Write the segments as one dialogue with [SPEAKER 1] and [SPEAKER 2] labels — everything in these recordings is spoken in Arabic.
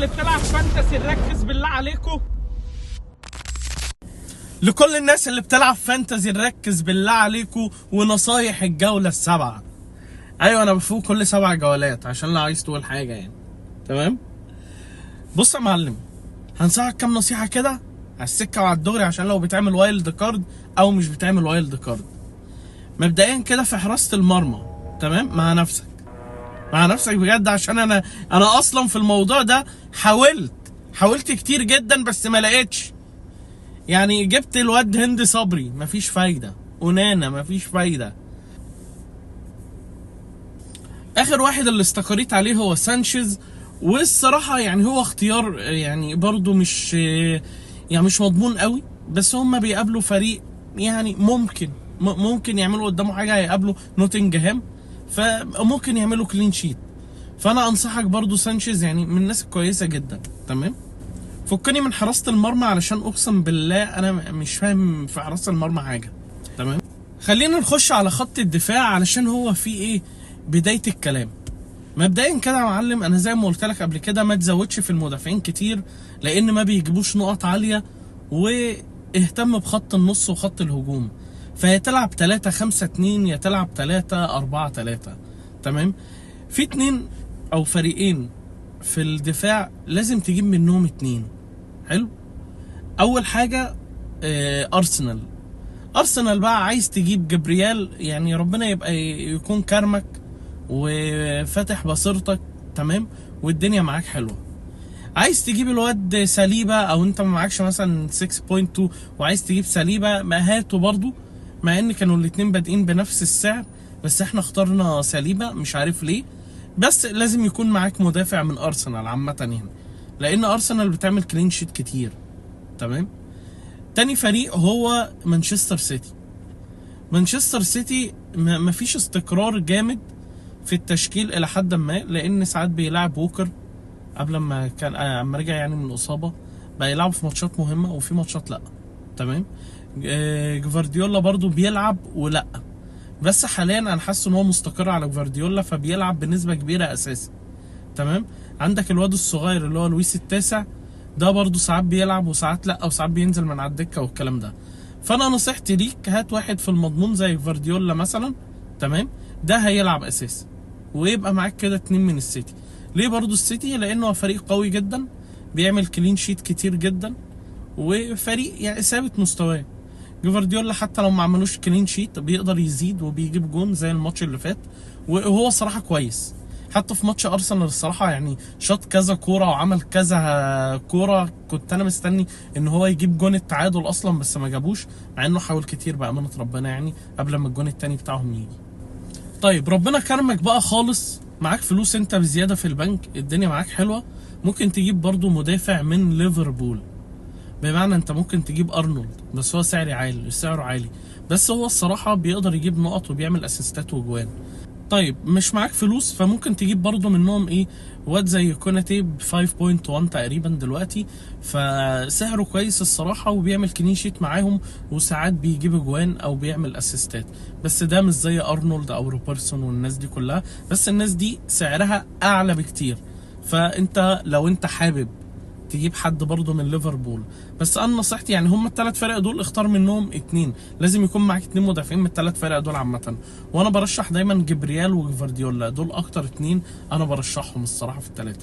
[SPEAKER 1] اللي بتلعب فانتسي نركز بالله عليكم. لكل الناس اللي بتلعب فانتسي نركز بالله عليكم، ونصايح الجولة السبعة. ايوه انا بفوق كل 7 جولات عشان لو عايز تقول حاجة يعني. تمام. بص يا معلم، هنصحك كام نصيحة كده على السكة وعلى الدغري عشان لو بتعمل وايلد كارد او مش بتعمل وايلد كارد. مبدئيا كده في حراسة المرمى، تمام، مع نفسك بجد، عشان انا اصلا في الموضوع ده حاولت كتير جدا بس ما لقيتش. يعني جبت الواد هند صبري مفيش فايده، ونانا مفيش فايده. اخر واحد اللي استقريت عليه هو سانشيز، والصراحه يعني هو اختيار يعني برضو مش مضمون قوي، بس هم بيقابلوا فريق يعني ممكن يعملوا قدامه حاجه، هيقابلوا نوتنجهام فممكن يعملوا كلين شيت. فانا انصحك برضو سانشيز، يعني من الناس الكويسه جدا. تمام. فكني من حراسه المرمى علشان اقسم بالله انا مش فاهم في حراسه المرمى حاجه. تمام. خلينا نخش على خط الدفاع علشان هو فيه ايه بدايه الكلام. مبدئيا كده يا معلم، انا زي ما قلت لك قبل كده ما تزودش في المدافعين كتير لان ما بيجيبوش نقط عاليه، واهتم بخط النص وخط الهجوم. فهي تلعب 3-5-2 يا تلعب 3-4-3. تمام. في 2 او فريقين في الدفاع لازم تجيب منهم 2. حلو. اول حاجه ارسنال بقى عايز تجيب جبريال، يعني ربنا يبقى يكون كرمك وفاتح بصيرتك. تمام. والدنيا معاك حلوه. عايز تجيب الواد سليبه، او انت ما معكش مثلا 6.2 وعايز تجيب سليبه، ما هاته برضو، مع ان كانوا الاتنين بادئين بنفس السعر، بس احنا اخترنا سليبه مش عارف ليه. بس لازم يكون معاك مدافع من ارسنال عامه يعني، لان ارسنال بتعمل كلين شيت كتير. تمام. تاني فريق هو مانشستر سيتي مفيش استقرار جامد في التشكيل الى حد ما، لان ساعات بيلعب ووكر قبل ما كان اما رجع يعني من الاصابه، بقى يلعب في ماتشات مهمه وفي ماتشات لا. تمام. جفارديولا برضو بيلعب ولا، بس حاليا انا حاسس ان هو مستقر على جفارديولا فبيلعب بنسبه كبيره اساسي. تمام. عندك الواد الصغير اللي هو لويس التاسع، ده برضو ساعات بيلعب وساعات لا، وساعات بينزل من على الدكه والكلام ده. فانا نصيحتي ليك هات واحد في المضمون زي جفارديولا مثلا. تمام. ده هيلعب اساسي ويبقى معاك كده 2 من السيتي. ليه برضو السيتي؟ لانه فريق قوي جدا، بيعمل كلين شيت كتير جدا، وفريق يعني ثابت مستواه. جفارديولا حتى لو ما عملوش كلين شيت بيقدر يزيد وبيجيب جون زي الماتش اللي فات، وهو صراحه كويس. حتى في ماتش ارسنال الصراحه يعني شاط كذا كوره وعمل كذا كوره، كنت انا مستني ان هو يجيب جون التعادل اصلا بس ما جابوش، مع انه حاول كتير بامانه ربنا يعني قبل ما الجون التاني بتاعهم يجي. طيب ربنا كرمك بقى خالص، معاك فلوس انت بزياده في البنك، الدنيا معاك حلوه، ممكن تجيب برضو مدافع من ليفربول. بمعنى انت ممكن تجيب ارنولد، بس هو سعره عالي، بس هو الصراحه بيقدر يجيب نقط وبيعمل اسيستات وجوان. طيب مش معاك فلوس فممكن تجيب برضو منهم ايه، واد زي كوناتي ب 5.1 تقريبا دلوقتي، فسعره كويس الصراحه وبيعمل كلين شيت معاهم وساعات بيجيب اجوان او بيعمل اسيستات، بس ده مش زي ارنولد او روبرتسون والناس دي كلها، بس الناس دي سعرها اعلى بكتير. فانت لو انت حابب تجيب حد برضه من ليفربول، بس انا نصيحتي يعني هم ال3 فرق دول اختار منهم 2، لازم يكون معاك 2 مدافعين من ال3 فرق دول عامه. وانا برشح دايما جبريال وجفارديولا، دول اكتر 2 انا برشحهم الصراحه في ال3.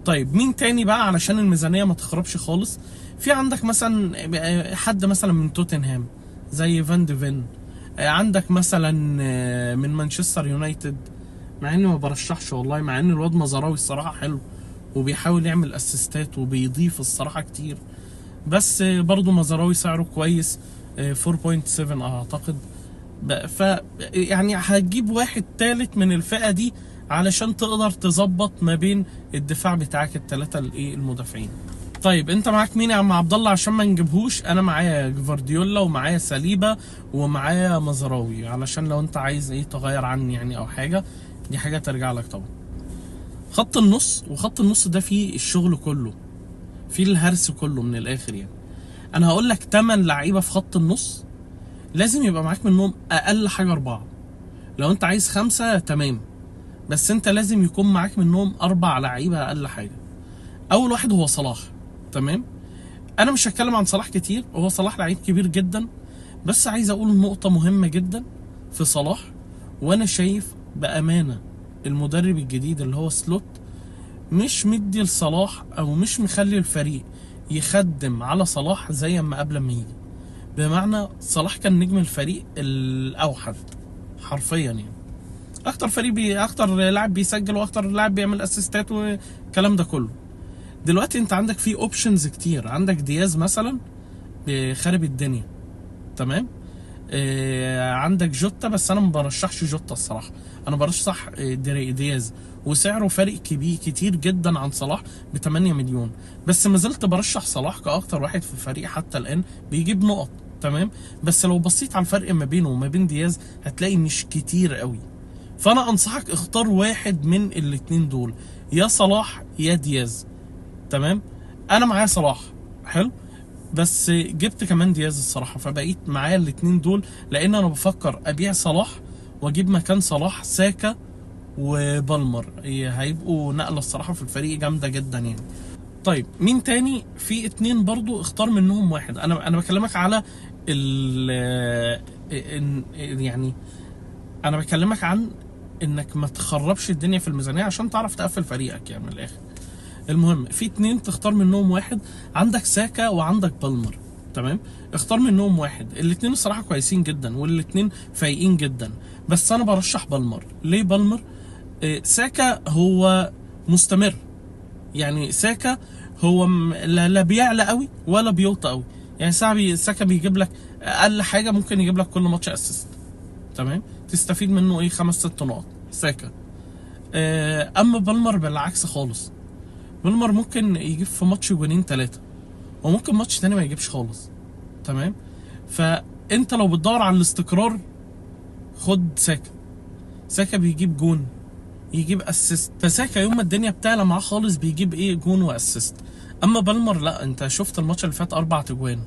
[SPEAKER 1] طيب مين تاني بقى علشان الميزانيه ما تخربش خالص؟ في عندك مثلا حد مثلا من توتنهام زي فان ديفين، عندك مثلا من مانشستر يونايتد، مع اني ما برشحش والله، مع ان الواد مزراوي الصراحه حلو وبيحاول يعمل اسيستات وبيضيف الصراحه كتير، بس برضه مزراوي سعره كويس 4.7 اعتقد. ف يعني هتجيب واحد تالت من الفئه دي علشان تقدر تظبط ما بين الدفاع بتاعك ال3 المدافعين. طيب انت معاك مين يا عم عبد الله عشان ما نجيبهوش؟ انا معايا جفارديولا ومعايا سليبه ومعايا مزراوي، علشان لو انت عايز ايه تغير عني يعني او حاجه، دي حاجه ترجع لك طبعا. خط النص ده فيه الشغل كله، فيه الهرس كله من الاخر يعني. انا هقول لك 8 لعيبه في خط النص لازم يبقى معاك منهم اقل حاجه 4. لو انت عايز 5 تمام، بس انت لازم يكون معاك منهم 4 لعيبه اقل حاجه. اول واحد هو صلاح. تمام. انا مش هتكلم عن صلاح كتير، هو صلاح لعيب كبير جدا، بس عايز اقول نقطة مهمة جدا في صلاح. وانا شايف بامانة المدرب الجديد اللي هو سلوت مش مدي لصلاح او مش مخلي الفريق يخدم على صلاح زي ما قبل ما يجي. بمعنى صلاح كان نجم الفريق الاوحد حرفيا يعني، اكتر فريق اكتر لاعب بيسجل واكتر لاعب بيعمل اسيستات والكلام ده كله. دلوقتي انت عندك فيه اوبشنز كتير، عندك دياز مثلا خارب الدنيا. تمام. عندك جوتا، بس انا ما برشحش جوتا الصراحه، انا برشح دياز، وسعره فارق كبير كتير جدا عن صلاح ب 8 مليون. بس ما زلت برشح صلاح كاكتر واحد في الفريق حتى الان بيجيب نقط. تمام. بس لو بصيت على الفرق ما بينه وما بين دياز هتلاقي مش كتير قوي. فانا انصحك اختار واحد من الاتنين دول، يا صلاح يا دياز. تمام. انا معايا صلاح حلو، بس جبت كمان دياز الصراحه، فبقيت معايا الاتنين دول، لان انا بفكر ابيع صلاح واجيب مكان صلاح ساكا وبالمر، هيبقوا نقله الصراحه في الفريق جامده جدا يعني. طيب مين تاني؟ في اتنين برضو اختار منهم واحد. انا بكلمك على يعني انا بكلمك عن انك ما تخربش الدنيا في الميزانيه عشان تعرف تقفل فريقك يعني من الاخر. المهم في اتنين تختار منهم واحد، عندك ساكا وعندك بالمر. تمام. اختار منهم واحد، الاتنين الصراحه كويسين جدا والاتنين فايقين جدا، بس انا برشح بالمر. ليه بالمر؟ ساكا هو مستمر، يعني ساكا هو لا بيعلى قوي ولا بيوطى قوي، يعني ساكا بيجيب لك اقل حاجه ممكن يجيب لك كل ماتش اسيست. تمام. تستفيد منه ايه 5-6 نقط ساكا. اما بالمر بالعكس خالص، بالمر ممكن يجيب في ماتش جونين 3، وممكن ماتش تاني ما يجيبش خالص. تمام. فانت لو بتدور على الاستقرار خد ساكا. ساكا بيجيب جون يجيب اسيست، فساكا يوم ما الدنيا بتعلى معاه خالص بيجيب ايه جون واسيست. اما بالمر لا، انت شفت الماتش اللي فات 4 تجوان،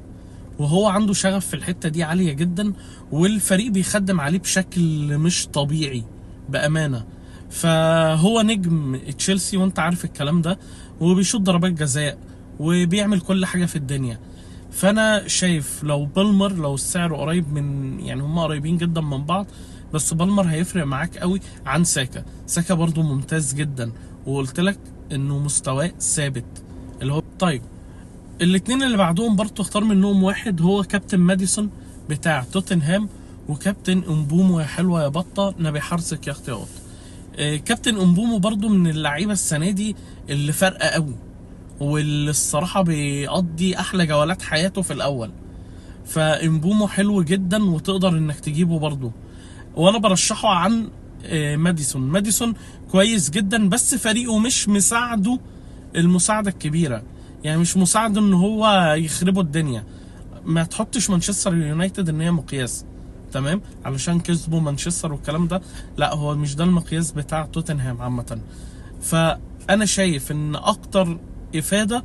[SPEAKER 1] وهو عنده شغف في الحته دي عاليه جدا، والفريق بيخدم عليه بشكل مش طبيعي بامانه. فهو نجم تشيلسي وانت عارف الكلام ده، وبيشوط ضربات جزاء وبيعمل كل حاجه في الدنيا. فانا شايف لو بالمر، لو السعر قريب من يعني هما قريبين جدا من بعض، بس بالمر هيفرق معاك قوي عن ساكا. ساكا برضو ممتاز جدا، وقلت لك انه مستواه ثابت اللي هو. طيب الاتنين اللي بعدهم برضو اختار منهم واحد، هو كابتن ماديسون بتاع توتنهام وكابتن امبومو. يا حلوه يا بطه نبي حرصك يا اختيار. كابتن امبومو برضو من اللعيبه السنه دي اللي فارقه قوي، واللي الصراحه بيقضي احلى جولات حياته في الاول. فامبومو حلو جدا وتقدر انك تجيبه برضو، وانا برشحه عن ماديسون. ماديسون كويس جدا بس فريقه مش مساعده المساعده الكبيره، يعني مش مساعده ان هو يخربوا الدنيا. ما تحطش مانشستر يونايتد ان هي مقياس. تمام. علشان كسبوا مانشستر والكلام ده، لا هو مش ده المقياس بتاع توتنهام عامه. فانا شايف ان اكتر افاده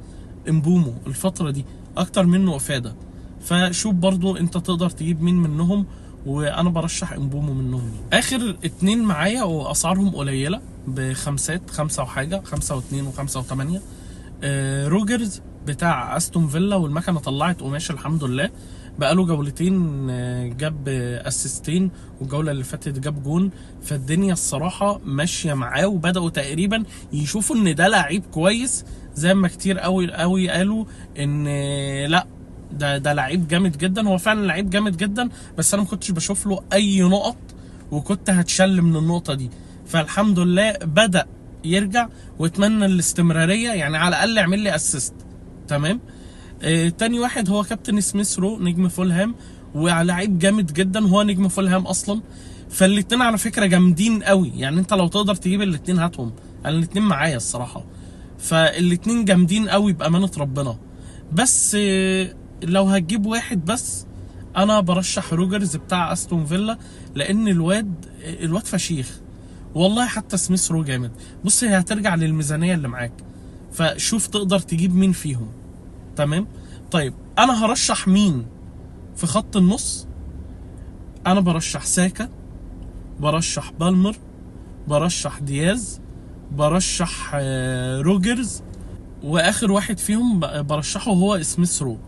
[SPEAKER 1] امبومو الفتره دي اكتر منه افاده. فشوف برضو انت تقدر تجيب مين منهم، وانا برشح امبومو منهم. اخر اتنين معايا واسعارهم قليله بخمسات، 5 وحاجه، 5 و2 و5 و8. روجرز بتاع استون فيلا، والمكنه طلعت قماش الحمد لله. بقاله جولتين جاب اسيستين، والجوله اللي فاتت جاب جون. فالدنيا الصراحه ماشيه معاه، وبداوا تقريبا يشوفوا ان ده لعيب كويس، زي ما كتير قوي قوي قالوا ان لا ده لعيب جامد جدا. هو فعلا لعيب جامد جدا، بس انا ما كنتش بشوف له اي نقط، وكنت هتشل من النقطه دي. فالحمد لله بدا يرجع، واتمنى الاستمراريه، يعني على الاقل يعمل لي اسيست. تمام. تاني واحد هو كابتن سميث رو نجم فولهام، ولعيب جامد جدا، وهو نجم فولهام اصلا. فالاتنين على فكره جامدين قوي، يعني انت لو تقدر تجيب الاتنين هاتهم، انا الاتنين معايا الصراحه. فالاتنين جامدين قوي بامانه ربنا. بس لو هتجيب واحد بس، انا برشح روجرز بتاع استون فيلا، لان الواد فشيخ والله. حتى سميث رو جامد. بص هي هترجع للميزانيه اللي معاك، فشوف تقدر تجيب مين فيهم. تمام. طيب انا هرشح مين في خط النص؟ انا برشح ساكا، برشح بالمر، برشح دياز، برشح روجرز، واخر واحد فيهم برشحه هو سميث رو.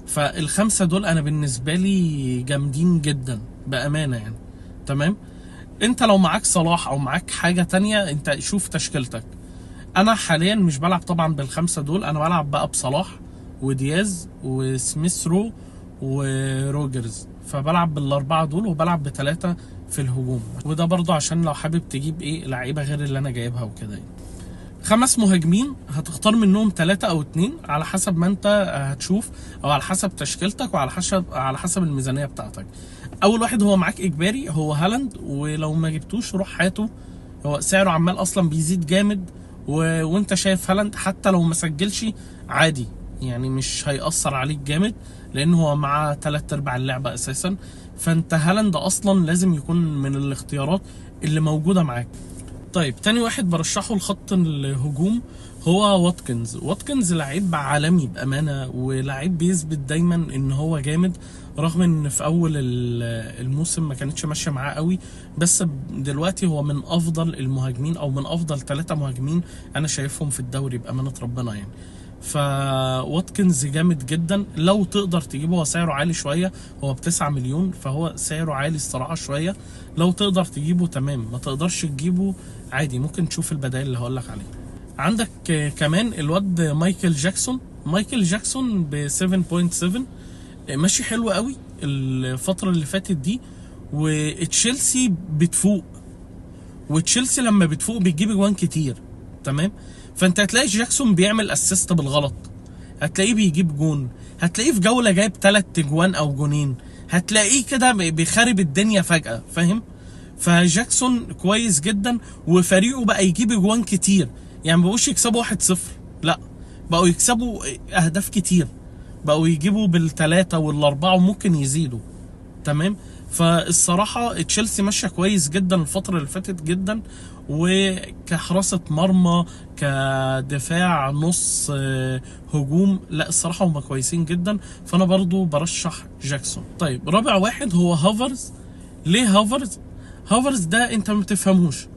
[SPEAKER 1] فالخمسه دول انا بالنسبه لي جامدين جدا بامانه يعني. تمام. انت لو معاك صلاح او معاك حاجه تانية انت شوف تشكيلتك. انا حاليا مش بلعب طبعا بالخمسه دول، انا بلعب بقى بصلاح ودياز وسميث رو وروجرز، فبلعب بالاربعه دول وبلعب بثلاثه في الهجوم. وده برضو عشان لو حابب تجيب ايه لعيبه غير اللي انا جايبها وكده يعني. 5 مهاجمين هتختار منهم 3 أو 2 على حسب ما انت هتشوف، او على حسب تشكيلتك وعلى حسب الميزانيه بتاعتك. اول واحد هو معاك اجباري هو هالاند، ولو ما جبتوش روح هاته، هو سعره عمال اصلا بيزيد جامد وانت شايف هالاند حتى لو ما سجلش عادي يعني مش هيأثر عليك جامد، لان هو مع 3/4 اللعبه اساسا. فانت هالاند اصلا لازم يكون من الاختيارات اللي موجوده معاك. طيب تاني واحد برشحه لخط الهجوم هو واتكنز لعيب عالمي بامانه، ولعيب بيثبت دايما ان هو جامد، رغم ان في اول الموسم ما كانتش ماشيه معاه قوي، بس دلوقتي هو من افضل المهاجمين او من افضل 3 مهاجمين انا شايفهم في الدوري بامانه ربنا يعني. فواتكنز جامد جدا لو تقدر تجيبه، هو سعره عالي شويه، هو ب9 مليون فهو سعره عالي الصراحه شويه. لو تقدر تجيبه تمام، ما تقدرش تجيبه عادي ممكن تشوف البدائل اللي هقولك عليها. عندك كمان الواد مايكل جاكسون ب 7.7 ماشي حلو قوي الفتره اللي فاتت دي، وتشيلسي بتفوق، وتشيلسي لما بتفوق بتجيب اجوان كتير. تمام. فانت هتلاقي جاكسون بيعمل اسيست بالغلط، هتلاقيه بيجيب جون، هتلاقيه في جوله جايب 3 اجوان او جونين، هتلاقيه كده بيخرب الدنيا فجاه، فاهم؟ فجاكسون كويس جدا، وفريقه بقى يجيب اجوان كتير، يعني ما بقوش يكسبوا 1-0، لا بقوا يكسبوا اهداف كتير، بقوا يجيبوا بالثلاثه والاربعه وممكن يزيدوا. تمام. فالصراحه تشيلسي ماشيه كويس جدا الفتره اللي فاتت جدا، وكحراسه مرمى كدفاع نص هجوم، لا الصراحه هم كويسين جدا، فانا برضو برشح جاكسون. طيب رابع واحد هو هافرز. ليه هافرز؟ هافرز ده انت ما بتفهموش.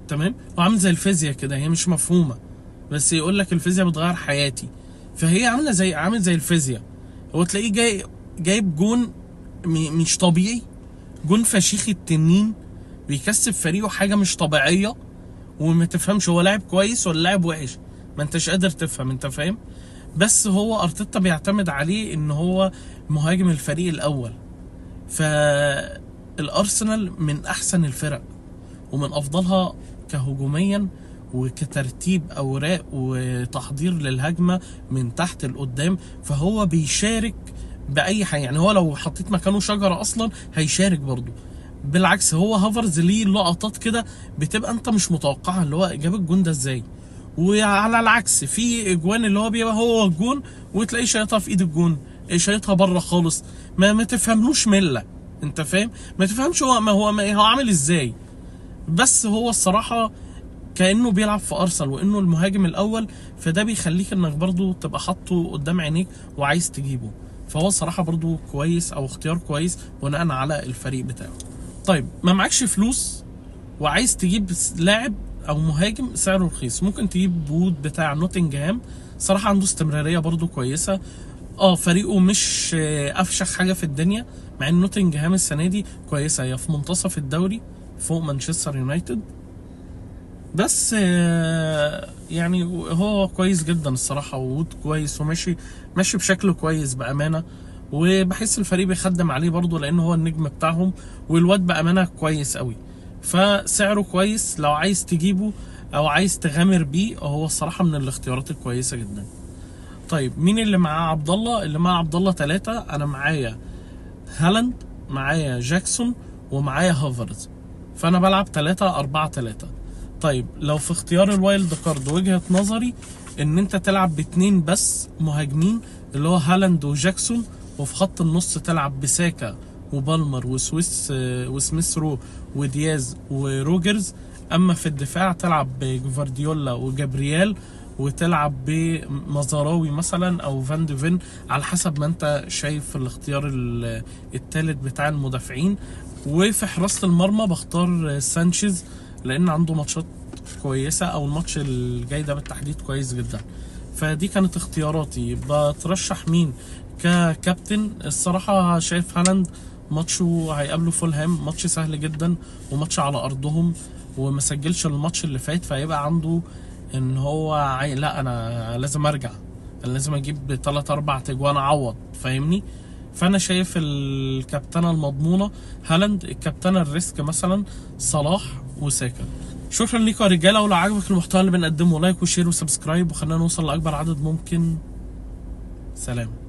[SPEAKER 1] تمام. هو عامل زي الفيزياء كده، هي مش مفهومه بس يقول لك الفيزياء بتغير حياتي، فهي عامل زي الفيزياء. هو تلاقيه جايب جون مش طبيعي، جون فشيخ التنين، بيكسب فريقه حاجه مش طبيعيه، وما تفهمش هو لاعب كويس ولا لاعب وحش، ما انتش قادر تفهم، انت فاهم؟ بس هو ارتيتا بيعتمد عليه ان هو مهاجم الفريق الاول. فالارسنال من احسن الفرق ومن افضلها كهجوميا وكترتيب اوراق وتحضير للهجمه من تحت لقدام، فهو بيشارك باي حاجه، يعني هو لو حطيت مكانه شجره اصلا هيشارك برضه. بالعكس هو هافرز ليه لقطات كده بتبقى انت مش متوقعها، اللي هو جاب الجون ده ازاي. وعلى العكس في اجوان اللي هو بيبقى هو الجون وتلاقيه شايطها في ايد الجون، شايطها بره خالص، ما تفهملوش مله، انت فاهم؟ ما تفهمش هو عامل ازاي. بس هو الصراحه كانه بيلعب في ارسنال وانه المهاجم الاول، فده بيخليك انك برضو تبقى حاطه قدام عينيك وعايز تجيبه. فهو الصراحه برضو كويس او اختيار كويس بناء على الفريق بتاعه. طيب ما معكش فلوس وعايز تجيب لاعب او مهاجم سعره رخيص، ممكن تجيب وود بتاع نوتنجهام، صراحه عنده استمراريه برضو كويسه. فريقه مش افشخ حاجه في الدنيا، مع ان نوتنجهام السنه دي كويسه، هي في منتصف الدوري فوق مانشستر يونايتد، بس يعني هو كويس جدا الصراحه، وود كويس وماشي بشكل كويس بامانه، وبحس الفريق بيخدم عليه برضه لانه هو النجم بتاعهم، والواد بامانه كويس قوي، فسعره كويس لو عايز تجيبه او عايز تغامر بيه، هو الصراحه من الاختيارات الكويسه جدا. طيب مين اللي معاه عبد الله؟ اللي معاه عبد الله 3، انا معايا هالاند، معايا جاكسون، ومعايا هافرز، فانا بلعب 3-4-3. طيب لو في اختيار الوايلد كارد وجهة نظري ان انت تلعب ب2 بس مهاجمين اللي هو هالاند وجاكسون، وفي خط النص تلعب بساكا وبالمر وسميث رو ودياز وروجرز، اما في الدفاع تلعب بجفارديولا وجابرييل، وتلعب بمزاراوي مثلا او فان ديفين على حسب ما انت شايف الاختيار الثالث بتاع المدافعين. وفي حراسة المرمى بختار سانشيز لان عنده ماتشات كويسة، او الماتش الجاي ده بالتحديد كويس جدا، فدي كانت اختياراتي. بترشح مين ككابتن؟ الصراحة شايف هالاند ماتشه هيقابله فولهام، ماتش سهل جدا وماتش على ارضهم، وما سجلش الماتش اللي فات، فيبقى عنده ان هو لا انا لازم ارجع، انا لازم اجيب 3-4 تجوان اعوض، فاهمني؟ فانا شايف الكابتنه المضمونه هالاند، الكابتنه الريسك مثلا صلاح وساكا. شكرا ليكم يا رجاله، ولو عجبك المحتوى اللي بنقدمه لايك وشير وسبسكرايب، وخلينا نوصل لاكبر عدد ممكن. سلام.